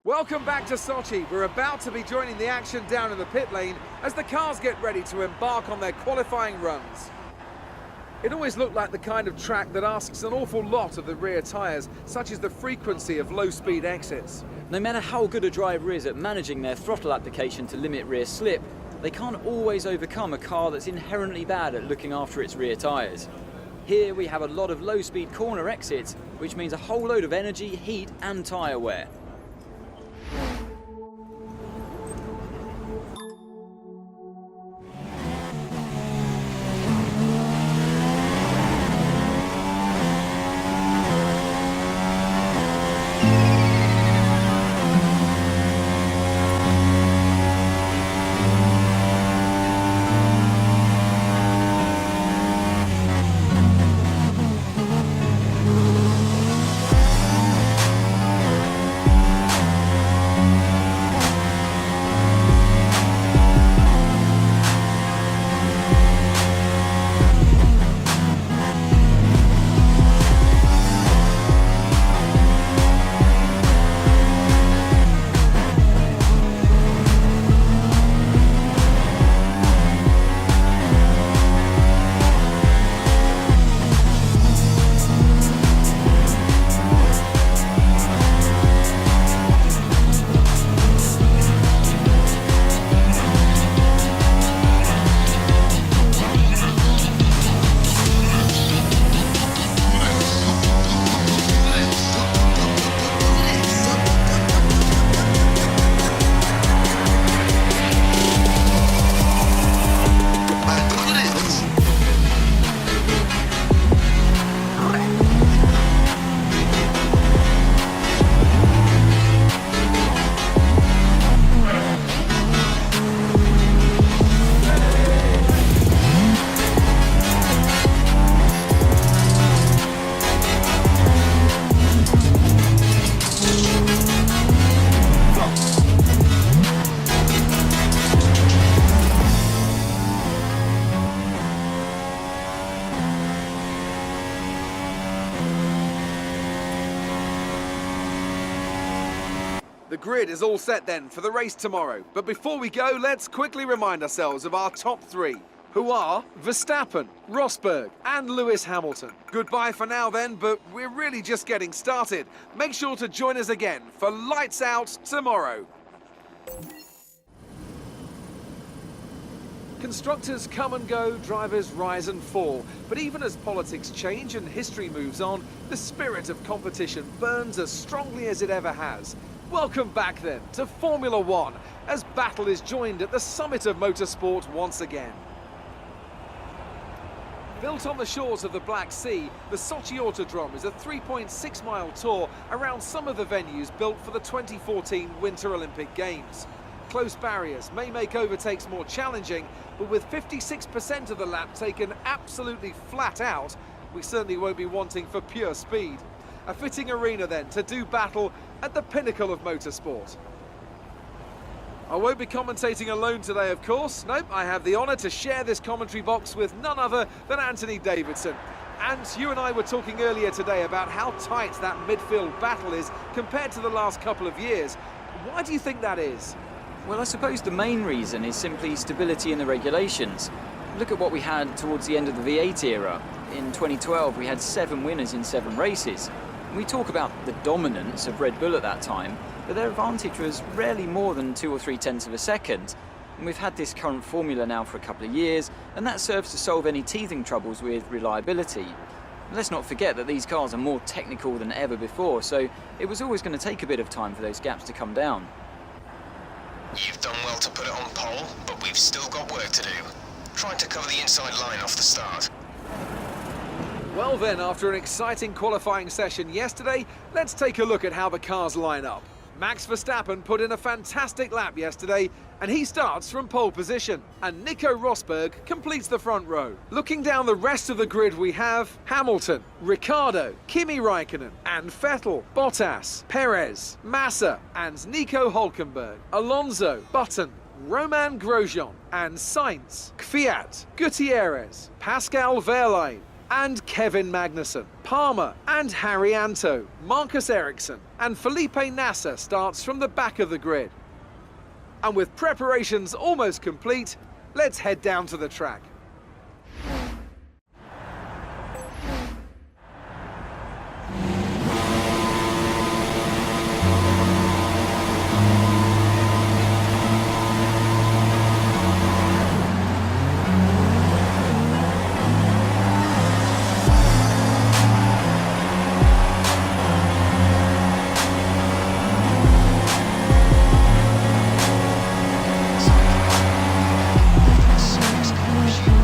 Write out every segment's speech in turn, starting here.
Welcome back to Sochi. We're about to be joining the action down in the pit lane as the cars get ready to embark on their qualifying runs. It always looked like the kind of track that asks an awful lot of the rear tyres, such as the frequency of low-speed exits. No matter how good a driver is at managing their throttle application to limit rear slip, they can't always overcome a car that's inherently bad at looking after its rear tyres. Here we have a lot of low-speed corner exits, which means a whole load of energy, heat and tyre wear. The grid is all set then for the race tomorrow. But before we go, let's quickly remind ourselves of our top three, who are Verstappen, Rosberg and Lewis Hamilton. Goodbye for now then, but we're really just getting started. Make sure to join us again for Lights Out tomorrow. Constructors come and go, drivers rise and fall. But even as politics change and history moves on, the spirit of competition burns as strongly as it ever has. Welcome back then to Formula One, as battle is joined at the summit of motorsport once again. Built on the shores of the Black Sea, the Sochi Autodrome is a 3.6-mile tour around some of the venues built for the 2014 Winter Olympic Games. Close barriers may make overtakes more challenging, but with 56% of the lap taken absolutely flat out, we certainly won't be wanting for pure speed. A fitting arena then to do battle at the pinnacle of motorsport. I won't be commentating alone today, of course. Nope, I have the honour to share this commentary box with none other than Anthony Davidson. And you and I were talking earlier today about how tight that midfield battle is compared to the last couple of years. Why do you think that is? Well, I suppose the main reason is simply stability in the regulations. Look at what we had towards the end of the V8 era. In 2012, we had 7 winners in 7 races. We talk about the dominance of Red Bull at that time, but their advantage was rarely more than 2 or 3 tenths of a second. And we've had this current formula now for a couple of years, and that serves to solve any teething troubles with reliability. Let's not forget that these cars are more technical than ever before, so it was always going to take a bit of time for those gaps to come down. You've done well to put it on pole, but we've still got work to do. Trying to cover the inside line off the start. Well then, after an exciting qualifying session yesterday, let's take a look at how the cars line up. Max Verstappen put in a fantastic lap yesterday, and he starts from pole position. And Nico Rosberg completes the front row. Looking down the rest of the grid, we have Hamilton, Ricciardo, Kimi Räikkönen, and Vettel, Bottas, Perez, Massa, and Nico Hülkenberg, Alonso, Button, Romain Grosjean, and Sainz, Kvyat, Gutierrez, Pascal Wehrlein, and Kevin Magnussen. Palmer and Harry Anto, Marcus Ericsson and Felipe Nasser starts from the back of the grid. And with preparations almost complete, let's head down to the track. Serious car machine.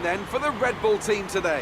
then for the Red Bull team today.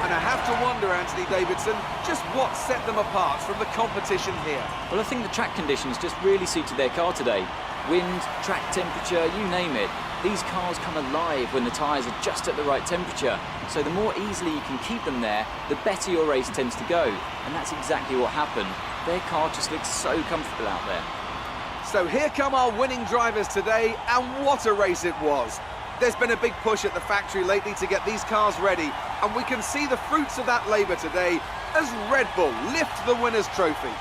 And I have to wonder, Anthony Davidson, just what set them apart from the competition here. Well, I think the track conditions just really suited their car today. Wind, track temperature, you name it. These cars come alive when the tyres are just at the right temperature. So the more easily you can keep them there, the better your race tends to go. And that's exactly what happened. Their car just looks so comfortable out there. So here come our winning drivers today, and what a race it was. There's been a big push at the factory lately to get these cars ready, and we can see the fruits of that labour today as Red Bull lift the winner's trophy.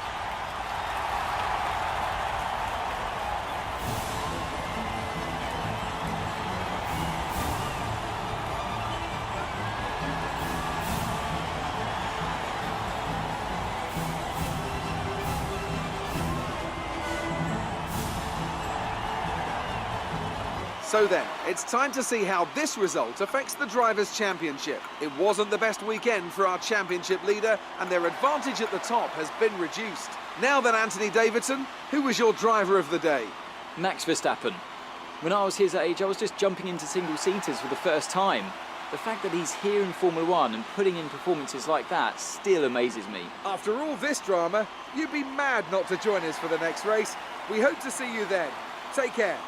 So then, it's time to see how this result affects the Drivers' Championship. It wasn't the best weekend for our championship leader, and their advantage at the top has been reduced. Now then, Anthony Davidson, who was your driver of the day? Max Verstappen. When I was his age, I was just jumping into single-seaters for the first time. The fact that he's here in Formula One and putting in performances like that still amazes me. After all this drama, you'd be mad not to join us for the next race. We hope to see you then. Take care.